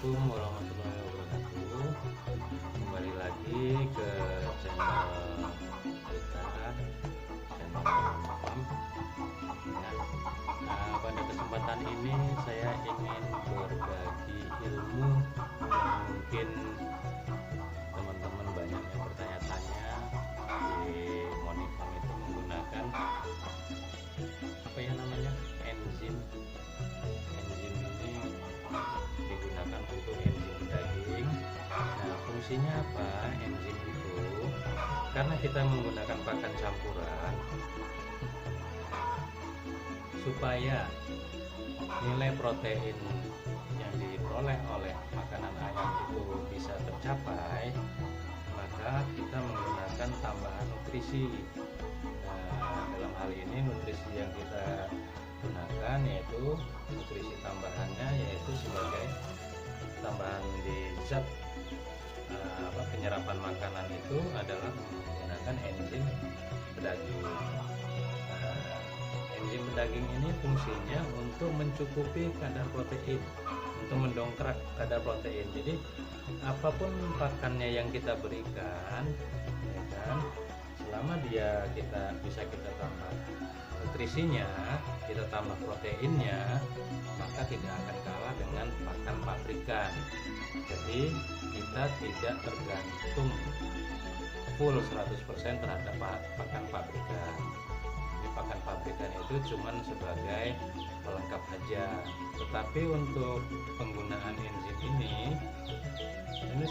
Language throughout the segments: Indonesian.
Assalamualaikum warahmatullahi wabarakatuh. Kembali lagi ke channel kita, channel Mam. Ya. Pada kesempatan ini saya ingin berbagi ilmu yang mungkin teman-teman banyak yang bertanya-tanya di Monifam itu menggunakan apa ya namanya, enzim. Enzim ini digunakan untuk enzim daging. Nah, fungsinya apa enzim itu? Karena kita menggunakan pakan campuran, supaya nilai protein yang diperoleh oleh makanan ayam itu bisa tercapai, maka kita menggunakan tambahan nutrisi. Nah, dalam hal ini nutrisi yang kita gunakan yaitu nutrisi tambahannya, yaitu sebagai tambahan di zat penyerapan makanan itu adalah menggunakan enzim daging. Enzim daging ini fungsinya untuk mencukupi kadar protein, untuk mendongkrak kadar protein. Jadi apapun pakannya yang kita berikan, ya kan, selama kita bisa tambah nutrisinya, kita tambah proteinnya, maka tidak akan kalah dengan pakan pabrikan. Jadi kita tidak tergantung full 100% terhadap pakan pabrikan. Jadi pakan pabrikan itu cuman sebagai pelengkap aja. Tetapi untuk penggunaan enzim ini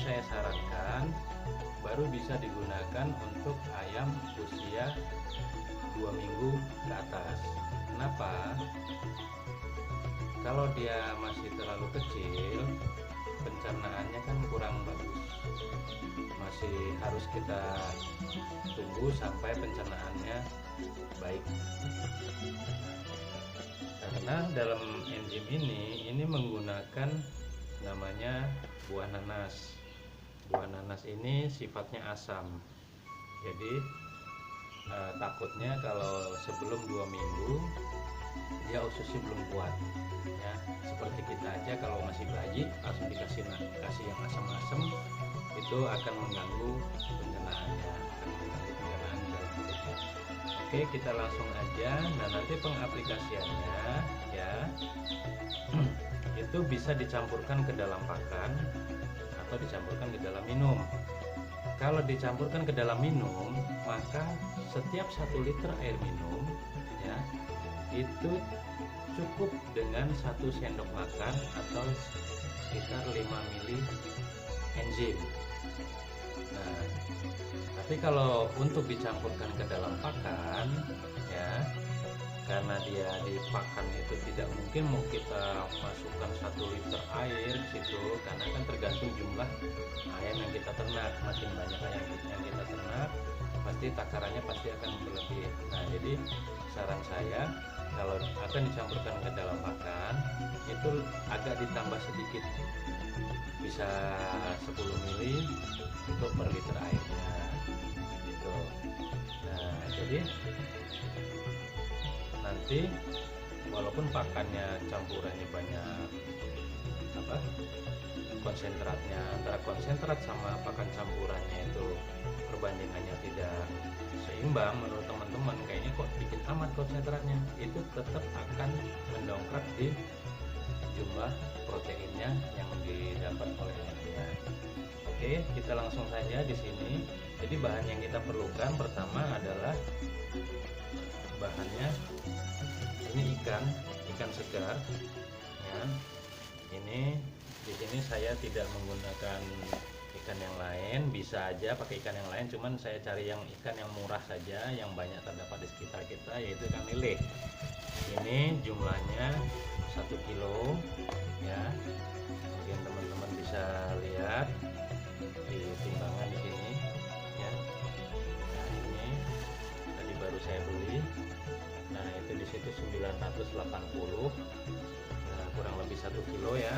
saya sarankan baru bisa digunakan untuk ayam usia 2 minggu ke atas. Kenapa? Kalau dia masih terlalu kecil, pencernaannya kan kurang bagus. Masih harus kita tunggu sampai pencernaannya baik. Karena dalam enzim ini menggunakan namanya buah nanas. Buah nanas ini sifatnya asam. Jadi takutnya kalau sebelum 2 minggu dia ususnya belum kuat, ya. Seperti kita aja kalau masih bayi langsung dikasih yang asam-asam, itu akan mengganggu pencernaannya, dalam perutnya. Oke, kita langsung aja. Nah, nanti pengaplikasiannya ya itu bisa dicampurkan ke dalam pakan atau dicampurkan ke dalam minum. Kalau dicampurkan ke dalam minum, maka setiap 1 liter air minum ya itu cukup dengan 1 sendok makan atau sekitar 5 mili enzim. Nah, tapi kalau untuk dicampurkan ke dalam pakan ya, karena dia di pakan itu tidak mungkin mau kita masukkan 1 liter air situ, karena kan tergantung jumlah ayam yang kita ternak. Makin banyak ayam yang kita ternak, pasti takarannya pasti akan berlebih. Nah, jadi saran saya kalau akan dicampurkan ke dalam pakan itu agak ditambah sedikit, bisa 10 mili untuk per liter airnya gitu. Nah, jadi nanti walaupun pakannya campurannya banyak konsentratnya, antara konsentrat sama pakan campurannya itu perbandingannya tidak seimbang menurut teman-teman, kayaknya kok dikit amat konsentratnya, itu tetap akan mendongkrak di jumlah proteinnya yang didapat oleh ayamnya. Oke, kita langsung saja di sini. Jadi bahan yang kita perlukan pertama adalah bahannya ini ikan segar ya. Ini di sini saya tidak menggunakan ikan yang lain, bisa aja pakai ikan yang lain, cuman saya cari ikan yang murah saja, yang banyak terdapat di sekitar kita, yaitu ikan lele. Ini jumlahnya 1 kilo ya. Mungkin teman-teman bisa lihat di timbangan di sini ya. Nah, ini tadi baru saya beli. Nah, itu di situ 980. Nah, kurang lebih 1 kilo ya.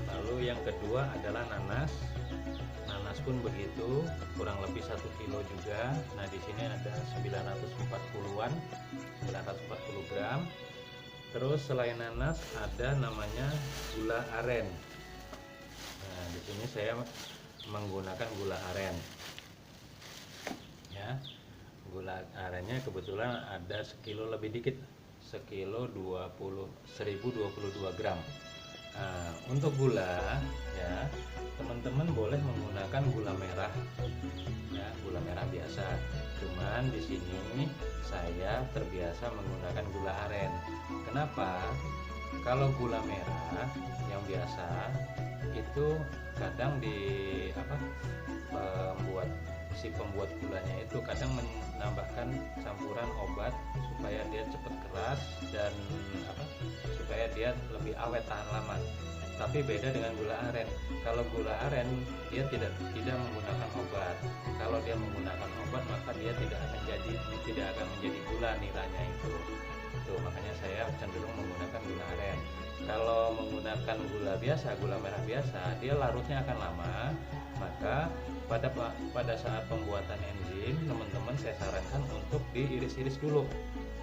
Lalu yang kedua adalah nanas. Nanas pun begitu, kurang lebih 1 kilo juga. Nah, di sini ada 940-an, 940 gram. Terus selain nanas ada namanya gula aren. Nah, di sini saya menggunakan gula aren. Ya, gula arennya kebetulan ada sekilo lebih dikit, sekilo 1022 gram. Nah, untuk gula ya, teman-teman boleh menggunakan gula merah ya, gula merah biasa. Cuman di sini saya terbiasa menggunakan gula aren. Kenapa? Kalau gula merah yang biasa itu kadang di pembuat gulanya itu kadang menambahkan campuran obat supaya dia cepat keras dan supaya dia lebih awet, tahan lama. Tapi beda dengan gula aren. Kalau gula aren dia tidak menggunakan obat. Kalau dia menggunakan obat maka dia tidak akan menjadi gula nilainya itu. Makanya saya cenderung menggunakan gula aren. Kalau menggunakan gula biasa, gula merah biasa, dia larutnya akan lama. Maka pada saat pembuatan enzim, teman-teman saya sarankan untuk diiris-iris dulu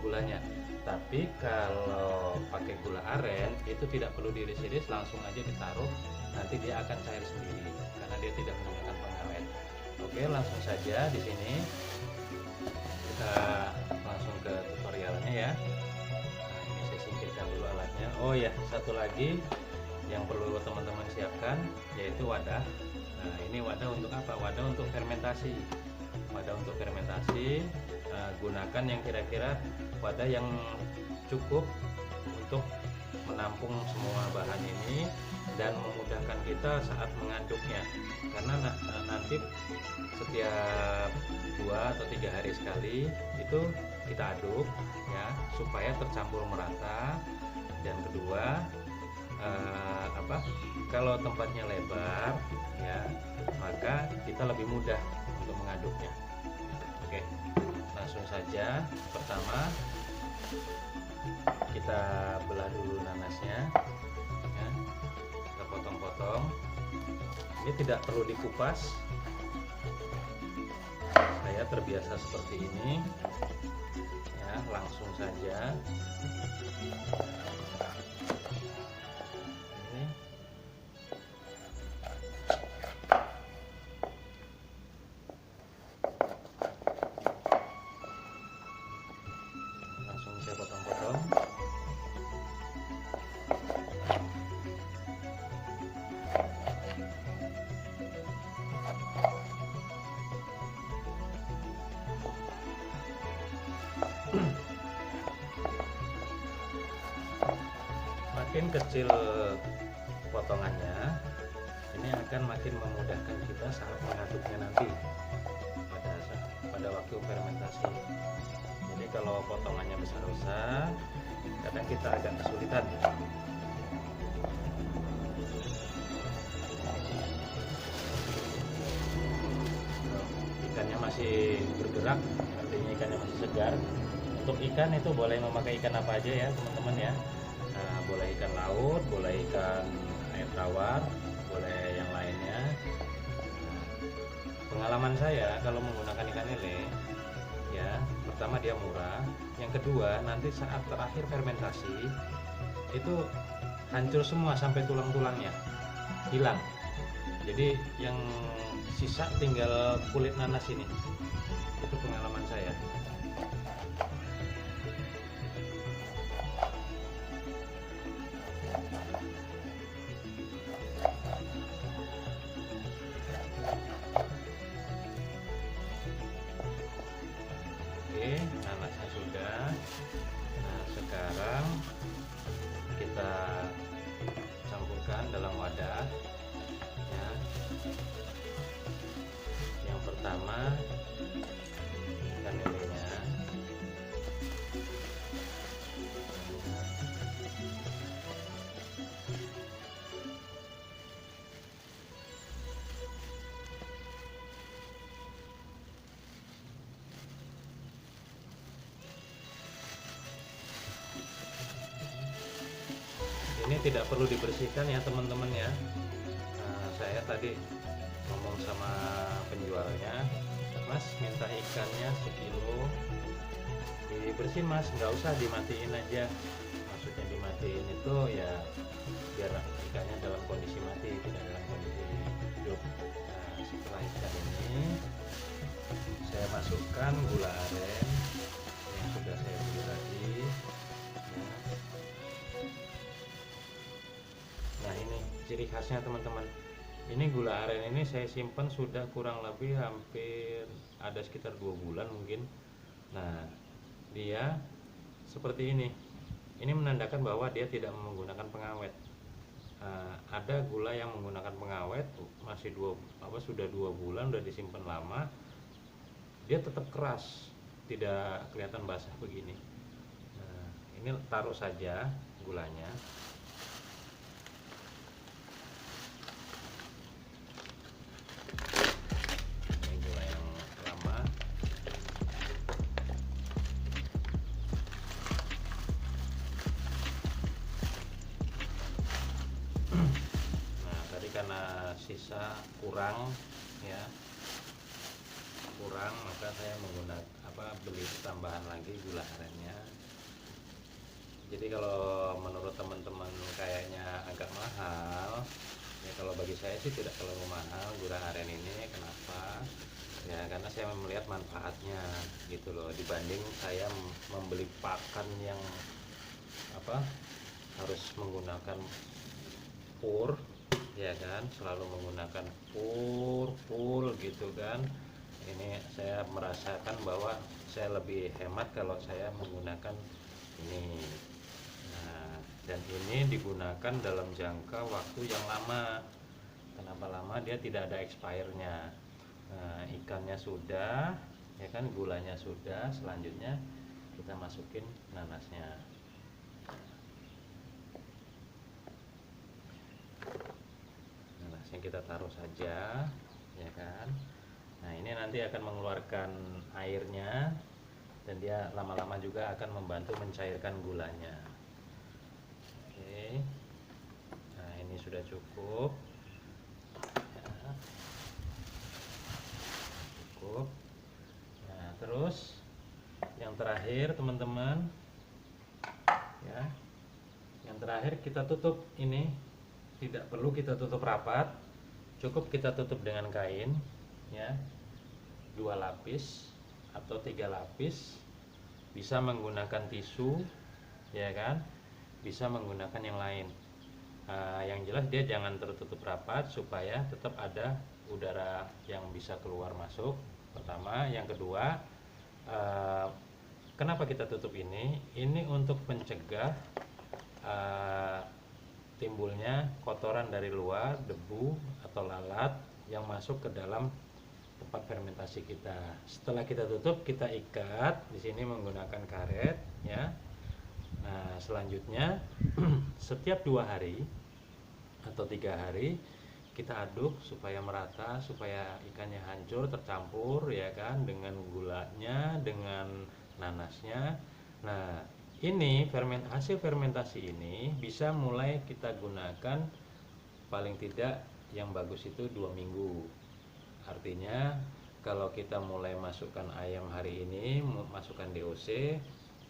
gulanya. Tapi kalau pakai gula aren itu tidak perlu diiris-iris, langsung aja ditaruh, nanti dia akan cair sendiri karena dia tidak menggunakan pengawet. Oke, langsung saja di sini kita langsung ke tutorialnya ya. Nah, ini saya singkirkan dulu alatnya. Oh ya, satu lagi yang perlu teman-teman siapkan yaitu wadah. Nah, ini wadah untuk apa? Wadah untuk fermentasi. Wadah untuk fermentasi, gunakan yang kira-kira wadah yang cukup untuk menampung semua bahan ini dan memudahkan kita saat mengaduknya. Karena nanti setiap 2 atau 3 hari sekali itu kita aduk ya, supaya tercampur merata. Dan kedua, kalau tempatnya lebar ya, maka kita lebih mudah untuk mengaduknya. Oke, langsung saja. Pertama kita belah dulu nanasnya ya, kita potong-potong. Ini tidak perlu dikupas, saya terbiasa seperti ini ya, langsung saja. Makin kecil potongannya, ini akan makin memudahkan kita saat mengaduknya nanti pada waktu fermentasi. Jadi kalau potongannya besar-besar, kadang kita agak kesulitan. Ikannya masih bergerak, artinya ikannya masih segar. Untuk ikan itu boleh memakai ikan apa aja ya teman-teman ya. Nah, boleh ikan laut, boleh ikan air tawar, boleh yang lainnya. Pengalaman saya kalau menggunakan ikan lele ya, pertama dia murah, yang kedua nanti saat terakhir fermentasi itu hancur semua sampai tulang-tulangnya hilang. Jadi yang sisa tinggal kulit nanas ini. Itu pengalaman saya. Nanasnya sudah. Nah, sekarang kita campurkan dalam wadah ya. Yang pertama ikan lelenya. Ini tidak perlu dibersihkan ya teman-teman ya. Nah, saya tadi ngomong sama penjualnya, Mas minta ikannya sekilo, dibersihin Mas, nggak usah dimatiin aja. Maksudnya dimatiin matiin itu ya biar ikannya dalam kondisi mati, tidak dalam kondisi hidup. Nah, setelah ikan ini saya masukkan gula aren yang sudah saya beli tadi ya. Nah, ini ciri khasnya teman-teman. Ini gula aren ini saya simpan sudah kurang lebih hampir ada sekitar 2 bulan mungkin. Nah, dia seperti ini. Ini menandakan bahwa dia tidak menggunakan pengawet. Ada gula yang menggunakan pengawet masih sudah 2 bulan, udah disimpan lama, dia tetap keras, tidak kelihatan basah begini. Nah, ini taruh saja gulanya. Ini gula yang lama. Nah, tadi karena sisa kurang ya, maka saya menggunakan beli tambahan lagi gula arennya. Jadi kalau menurut teman-teman kayaknya agak mahal ya, kalau bagi saya sih tidak terlalu mahal gula aren ini. Kenapa ya? Karena saya melihat manfaatnya gitu loh, dibanding saya membeli pakan yang harus menggunakan pur ya kan, selalu menggunakan pur gitu kan. Ini saya merasakan bahwa saya lebih hemat kalau saya menggunakan ini. Nah, dan ini digunakan dalam jangka waktu yang lama. Kenapa lama? Dia tidak ada expirednya. Nah, ikannya sudah ya kan, gulanya sudah, selanjutnya kita masukin nanasnya. Nanasnya kita taruh saja ya kan. Nah, ini nanti akan mengeluarkan airnya dan dia lama-lama juga akan membantu mencairkan gulanya. Oke. Nah, ini sudah cukup. Ya. Cukup. Nah, terus yang terakhir teman-teman ya. Yang terakhir kita tutup ini. Tidak perlu kita tutup rapat. Cukup kita tutup dengan kain ya. 2 lapis atau 3 lapis, bisa menggunakan tisu ya kan, bisa menggunakan yang lain. Yang jelas dia jangan tertutup rapat supaya tetap ada udara yang bisa keluar masuk, pertama. Yang kedua, kenapa kita tutup ini untuk mencegah timbulnya kotoran dari luar, debu atau lalat yang masuk ke dalam tempat fermentasi kita. Setelah kita tutup, kita ikat di sini menggunakan karet ya. Nah, selanjutnya setiap 2 hari atau 3 hari kita aduk supaya merata, supaya ikannya hancur, tercampur ya kan, dengan gulanya, dengan nanasnya. Nah, ini hasil fermentasi ini bisa mulai kita gunakan paling tidak yang bagus itu 2 minggu. Artinya kalau kita mulai masukkan ayam hari ini, masukkan DOC,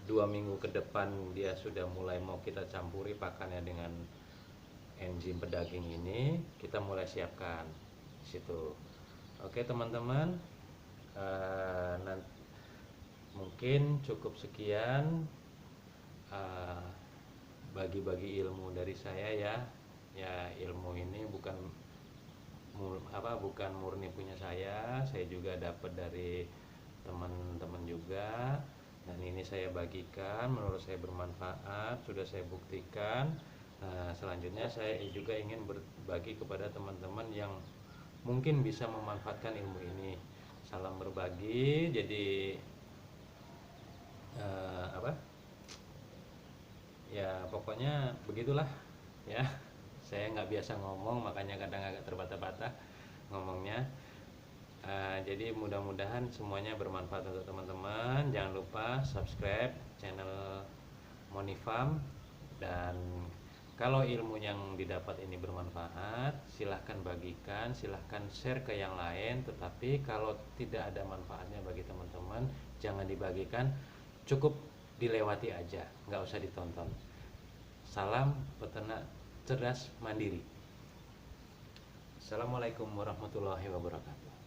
2 minggu ke depan dia sudah mulai mau kita campuri pakannya dengan enzim pedaging ini, kita mulai siapkan di situ. Oke teman-teman, mungkin cukup sekian bagi-bagi ilmu dari saya ya. Ya, ilmu ini bukan murni punya saya juga dapat dari teman-teman juga, dan ini saya bagikan, menurut saya bermanfaat, sudah saya buktikan. Nah, selanjutnya saya juga ingin berbagi kepada teman-teman yang mungkin bisa memanfaatkan ilmu ini. Salam berbagi. Jadi ya pokoknya begitulah ya. Saya nggak biasa ngomong, makanya kadang agak terbata-bata ngomongnya. Jadi mudah-mudahan semuanya bermanfaat untuk teman-teman. Jangan lupa subscribe channel Monifarm, dan kalau ilmu yang didapat ini bermanfaat, silahkan bagikan, silahkan share ke yang lain. Tetapi kalau tidak ada manfaatnya bagi teman-teman, jangan dibagikan, cukup dilewati aja, nggak usah ditonton. Salam peternak cerdas mandiri. Assalamualaikum warahmatullahi wabarakatuh.